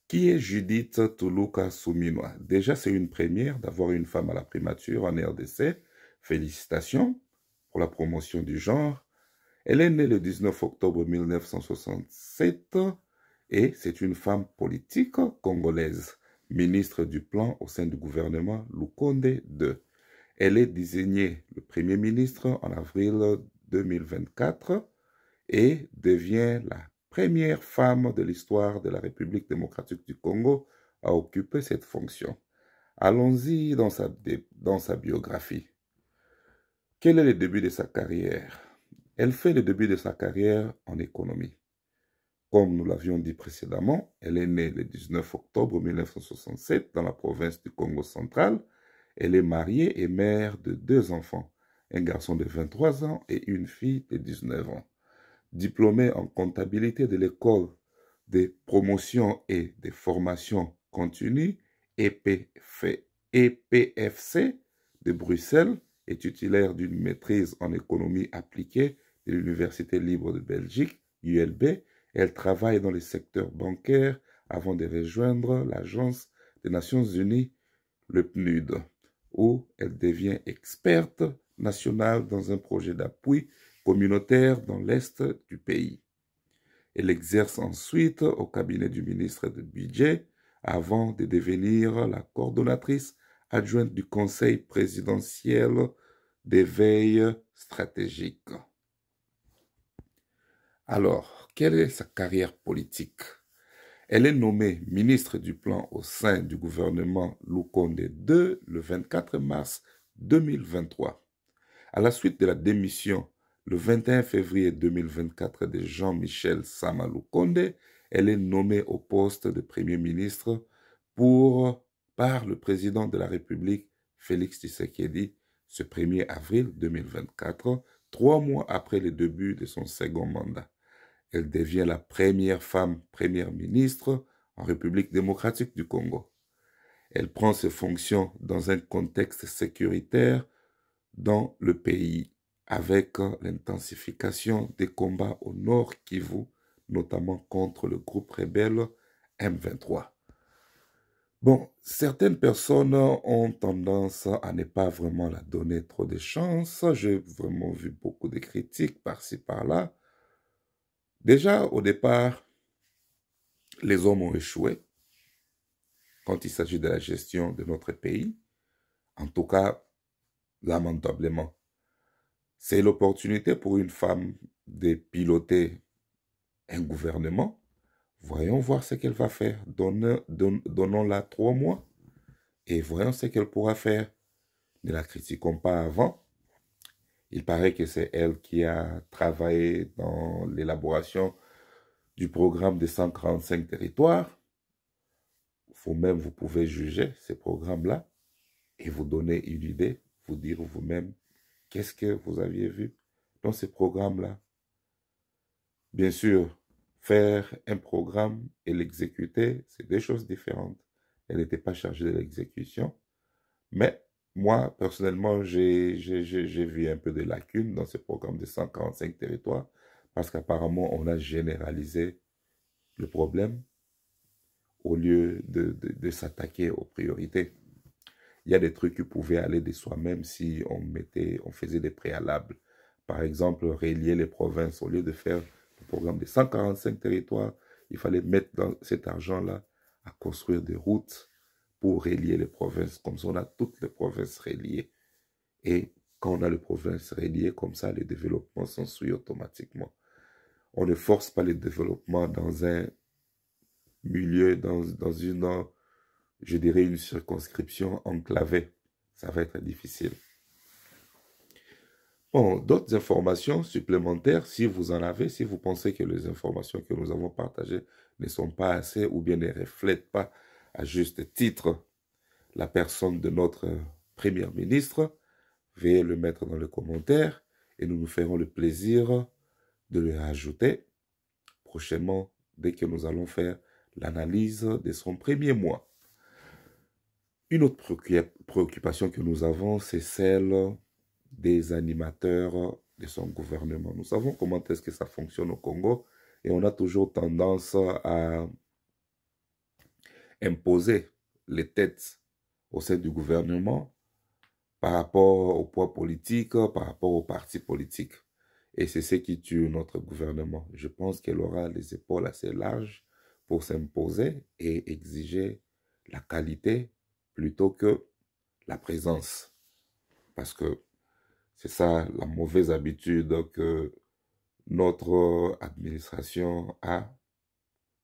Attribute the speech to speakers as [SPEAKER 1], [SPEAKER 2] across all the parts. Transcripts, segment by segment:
[SPEAKER 1] Qui est Judith Tuluka Suminwa? Déjà, c'est une première d'avoir une femme à la primature en RDC. Félicitations pour la promotion du genre. Elle est née le 19 octobre 1967 et c'est une femme politique congolaise, ministre du Plan au sein du gouvernement Lukonde II. Elle est désignée le Premier ministre en avril 2024 et devient la première femme de l'histoire de la République démocratique du Congo à occuper cette fonction. Allons-y dans sa biographie. Quel est le début de sa carrière? Elle fait le début de sa carrière en économie. Comme nous l'avions dit précédemment, elle est née le 19 octobre 1967 dans la province du Congo central. Elle est mariée et mère de 2 enfants, un garçon de 23 ans et une fille de 19 ans. Diplômée en comptabilité de l'école de promotion et de formation continue EPFC de Bruxelles et titulaire d'une maîtrise en économie appliquée de l'Université libre de Belgique, ULB. Elle travaille dans le secteur bancaire avant de rejoindre l'Agence des Nations Unies, le PNUD, où elle devient experte nationale dans un projet d'appui communautaire dans l'Est du pays. Elle exerce ensuite au cabinet du ministre du Budget avant de devenir la coordonnatrice adjointe du Conseil présidentiel d'éveil stratégique. Alors, quelle est sa carrière politique? Elle est nommée ministre du Plan au sein du gouvernement Lukonde II le 24 mars 2023. À la suite de la démission le 21 février 2024 de Jean-Michel Sama Lukonde, elle est nommée au poste de Premier ministre par le président de la République, Félix Tshisekedi, ce 1er avril 2024, 3 mois après le début de son second mandat. Elle devient la première femme première ministre en République démocratique du Congo. Elle prend ses fonctions dans un contexte sécuritaire dans le pays, avec l'intensification des combats au nord Kivu, notamment contre le groupe rebelle M23. Bon, certaines personnes ont tendance à ne pas vraiment la donner trop de chance. J'ai vraiment vu beaucoup de critiques par-ci, par-là. Déjà, au départ, les hommes ont échoué quand il s'agit de la gestion de notre pays. En tout cas, lamentablement. C'est l'opportunité pour une femme de piloter un gouvernement. Voyons voir ce qu'elle va faire. Donnons-la 3 mois et voyons ce qu'elle pourra faire. Ne la critiquons pas avant. Il paraît que c'est elle qui a travaillé dans l'élaboration du programme des 145 territoires. Vous-même, vous pouvez juger ces programmes-là et vous donner une idée, vous dire vous-même qu'est-ce que vous aviez vu dans ces programmes-là. Bien sûr, faire un programme et l'exécuter, c'est 2 choses différentes. Elle n'était pas chargée de l'exécution, mais moi, personnellement, j'ai vu un peu de lacunes dans ce programme de 145 territoires parce qu'apparemment, on a généralisé le problème au lieu de s'attaquer aux priorités. Il y a des trucs qui pouvaient aller de soi-même si on faisait des préalables. Par exemple, relier les provinces. Au lieu de faire le programme de 145 territoires, il fallait mettre dans cet argent-là à construire des routes pour relier les provinces. Comme ça, on a toutes les provinces reliées. Et quand on a les provinces reliées, comme ça, les développements s'ensuivent automatiquement. On ne force pas le développement dans un milieu, dans une, je dirais, une circonscription enclavée. Ça va être difficile. Bon, d'autres informations supplémentaires, si vous en avez, si vous pensez que les informations que nous avons partagées ne sont pas assez ou bien ne reflètent pas à juste titre la personne de notre Premier ministre, veuillez le mettre dans les commentaires et nous nous ferons le plaisir de le rajouter prochainement dès que nous allons faire l'analyse de son premier mois. Une autre préoccupation que nous avons, c'est celle des animateurs de son gouvernement. Nous savons comment est-ce que ça fonctionne au Congo et on a toujours tendance à imposer les têtes au sein du gouvernement par rapport au poids politique, par rapport aux partis politiques. Et c'est ce qui tue notre gouvernement. Je pense qu'elle aura les épaules assez larges pour s'imposer et exiger la qualité plutôt que la présence. Parce que c'est ça la mauvaise habitude que notre administration a.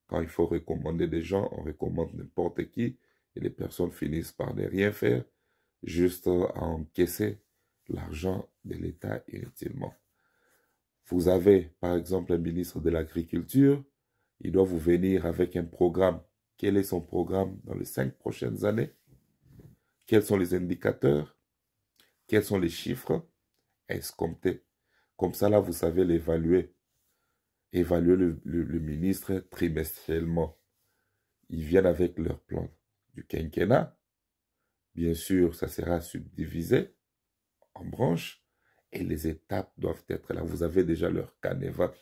[SPEAKER 1] Quand il faut recommander des gens, on recommande n'importe qui et les personnes finissent par ne rien faire, juste à encaisser l'argent de l'État inutilement. Vous avez, par exemple, un ministre de l'Agriculture, il doit vous venir avec un programme. Quel est son programme dans les 5 prochaines années? Quels sont les indicateurs? Quels sont les chiffres escomptés? Comme ça, là, vous savez l'évaluer. Évaluer le ministre trimestriellement. Ils viennent avec leur plan du quinquennat. Bien sûr, ça sera subdivisé en branches et les étapes doivent être là. Vous avez déjà leur canevas.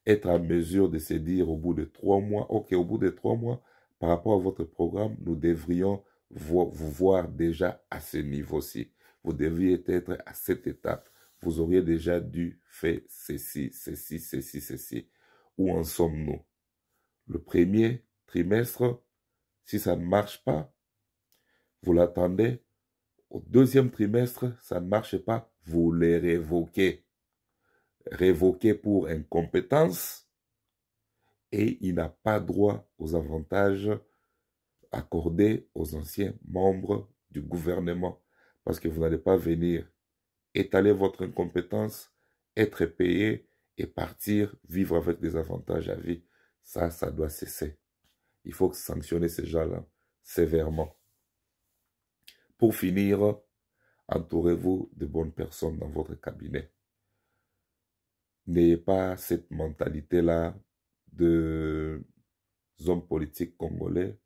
[SPEAKER 1] Être en mesure de se dire au bout de 3 mois, ok, au bout de 3 mois, par rapport à votre programme, nous devrions vous voir déjà à ce niveau-ci. Vous devriez être à cette étape. Vous auriez déjà dû faire ceci, ceci, ceci, ceci. Où en sommes-nous? Le premier trimestre, si ça ne marche pas, vous l'attendez. Au deuxième trimestre, ça ne marche pas, vous les révoquez. Révoqué pour incompétence et il n'a pas droit aux avantages accordés aux anciens membres du gouvernement. Parce que vous n'allez pas venir étaler votre incompétence, être payé et partir vivre avec des avantages à vie. Ça doit cesser. Il faut sanctionner ces gens-là sévèrement. Pour finir, entourez-vous de bonnes personnes dans votre cabinet. N'ayez pas cette mentalité-là de hommes politiques congolais.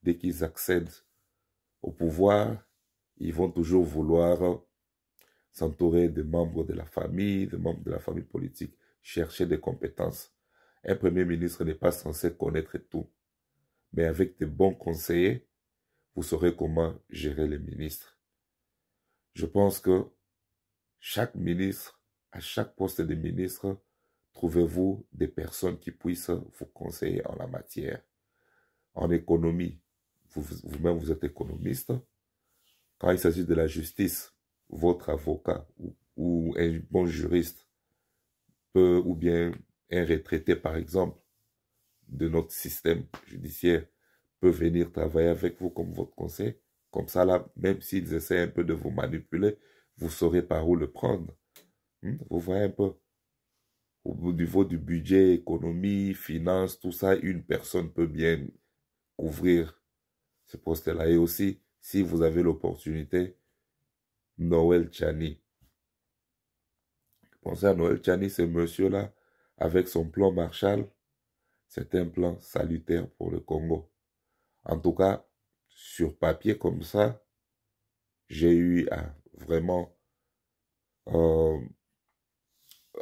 [SPEAKER 1] Dès qu'ils accèdent au pouvoir, ils vont toujours vouloir s'entourer de membres de la famille, politique, chercher des compétences. Un premier ministre n'est pas censé connaître tout. Mais avec de bons conseillers, vous saurez comment gérer les ministres. Je pense que chaque ministre, à chaque poste de ministre, trouvez-vous des personnes qui puissent vous conseiller en la matière. En économie, vous-même vous êtes économiste. Quand il s'agit de la justice, votre avocat ou un bon juriste peut, ou bien un retraité par exemple, de notre système judiciaire, peut venir travailler avec vous comme votre conseil. Comme ça, là, même s'ils essaient un peu de vous manipuler, vous saurez par où le prendre. Vous voyez un peu. Au niveau du budget, économie, finance, tout ça, une personne peut bien couvrir ce poste-là. Et aussi, si vous avez l'opportunité, Noël Tchani. Pensez à Noël Tchani, ce monsieur-là, avec son plan Marshall, c'est un plan salutaire pour le Congo. En tout cas, sur papier comme ça, j'ai eu à vraiment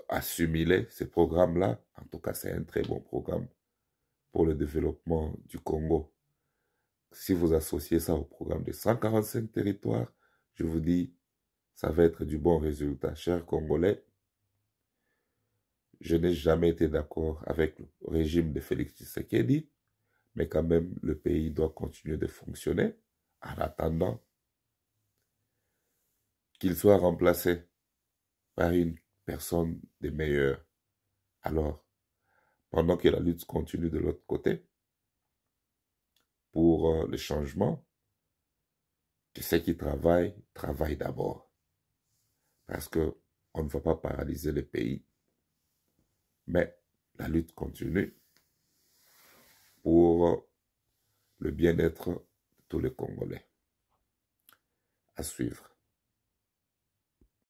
[SPEAKER 1] assimiler ces programmes-là. En tout cas, c'est un très bon programme pour le développement du Congo. Si vous associez ça au programme de 145 territoires, je vous dis, ça va être du bon résultat. Chers Congolais, je n'ai jamais été d'accord avec le régime de Félix Tshisekedi, mais quand même, le pays doit continuer de fonctionner en attendant qu'il soit remplacé par une personne de meilleure. Alors, pendant que la lutte continue de l'autre côté, pour le changement, que ceux qui travaillent d'abord. Parce qu'on ne va pas paralyser le pays, mais la lutte continue pour le bien-être de tous les Congolais. À suivre.